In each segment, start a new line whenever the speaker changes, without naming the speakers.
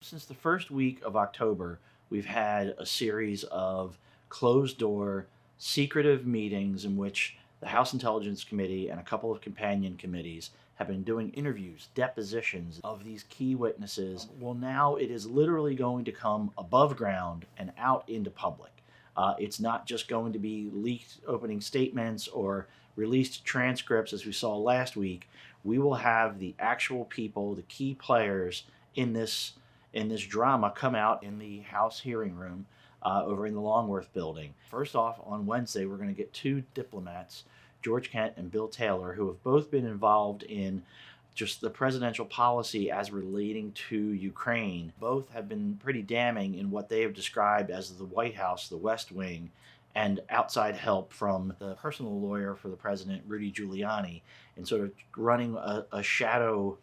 Since the first week of October, we've had a series of closed door, secretive meetings in which the House Intelligence Committee and a couple of companion committees have been doing interviews, depositions of these key witnesses. Well, now it is literally going to come above ground and out into public. It's not just going to be leaked opening statements or released transcripts as we saw last week. We will have the actual people, the key players in this drama come out in the House hearing room over in the Longworth building. First off, on Wednesday, we're going to get two diplomats, George Kent and Bill Taylor, who have both been involved in just the presidential policy as relating to Ukraine. Both have been pretty damning in what they have described as the White House, the West Wing, and outside help from the personal lawyer for the president, Rudy Giuliani, in sort of running a shadow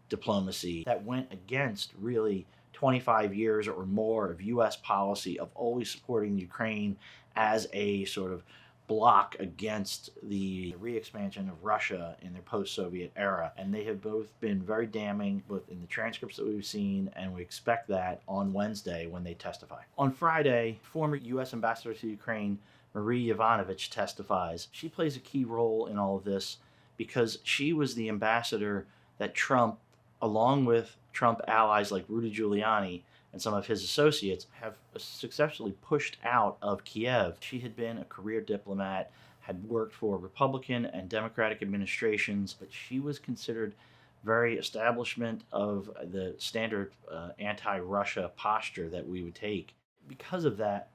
diplomacy that went against really 25 years or more of U.S. policy of always supporting Ukraine as a sort of block against the re-expansion of Russia in their post-Soviet era. And they have both been very damning, both in the transcripts that we've seen, and we expect that on Wednesday when they testify. On Friday, former U.S. Ambassador to Ukraine, Marie Yovanovitch, testifies. She plays a key role in all of this because she was the ambassador that Trump, along with Trump allies like Rudy Giuliani and some of his associates, have successfully pushed out of Kiev. She had been a career diplomat, had worked for Republican and Democratic administrations, but she was considered very establishment of the standard anti-Russia posture that we would take. Because of that,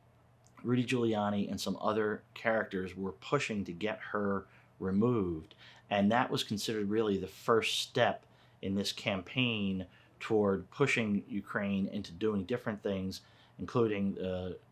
Rudy Giuliani and some other characters were pushing to get her removed, and that was considered really the first step in this campaign toward pushing Ukraine into doing different things, including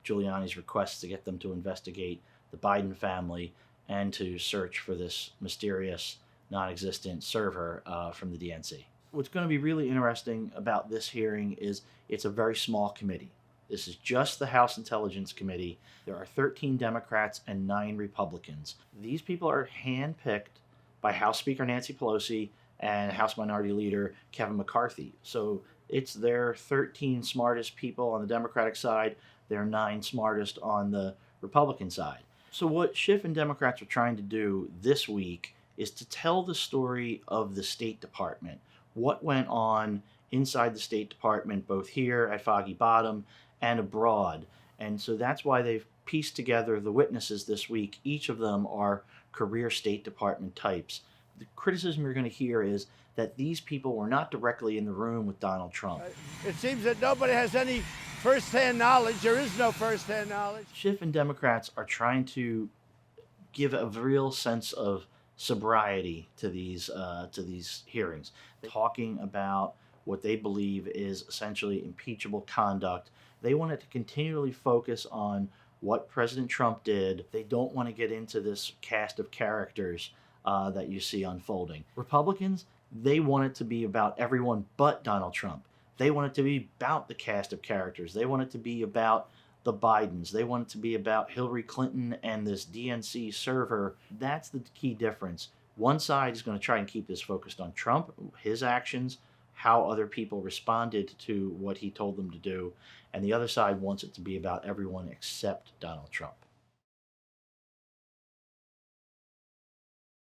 Giuliani's requests to get them to investigate the Biden family and to search for this mysterious, non-existent server from the DNC. What's going to be really interesting about this hearing is it's a very small committee. This is just the House Intelligence Committee. There are 13 Democrats and 9 Republicans. These people are handpicked by House Speaker Nancy Pelosi and House Minority Leader Kevin McCarthy. So it's their 13 smartest people on the Democratic side, their 9 smartest on the Republican side. So what Schiff and Democrats are trying to do this week is to tell the story of the State Department, what went on inside the State Department, both here at Foggy Bottom and abroad. And so that's why they've pieced together the witnesses this week. Each of them are career State Department types. The criticism you're going to hear is that these people were not directly in the room with Donald Trump.
It seems that nobody has any first-hand knowledge. There is no first-hand knowledge.
Schiff and Democrats are trying to give a real sense of sobriety to these hearings, talking about what they believe is essentially impeachable conduct. They want it to continually focus on what President Trump did. They don't want to get into this cast of characters that you see unfolding. Republicans, they want it to be about everyone but Donald Trump. They want it to be about the cast of characters. They want it to be about the Bidens. They want it to be about Hillary Clinton and this DNC server. That's the key difference. One side is going to try and keep this focused on Trump, his actions, how other people responded to what he told them to do, and the other side wants it to be about everyone except Donald Trump.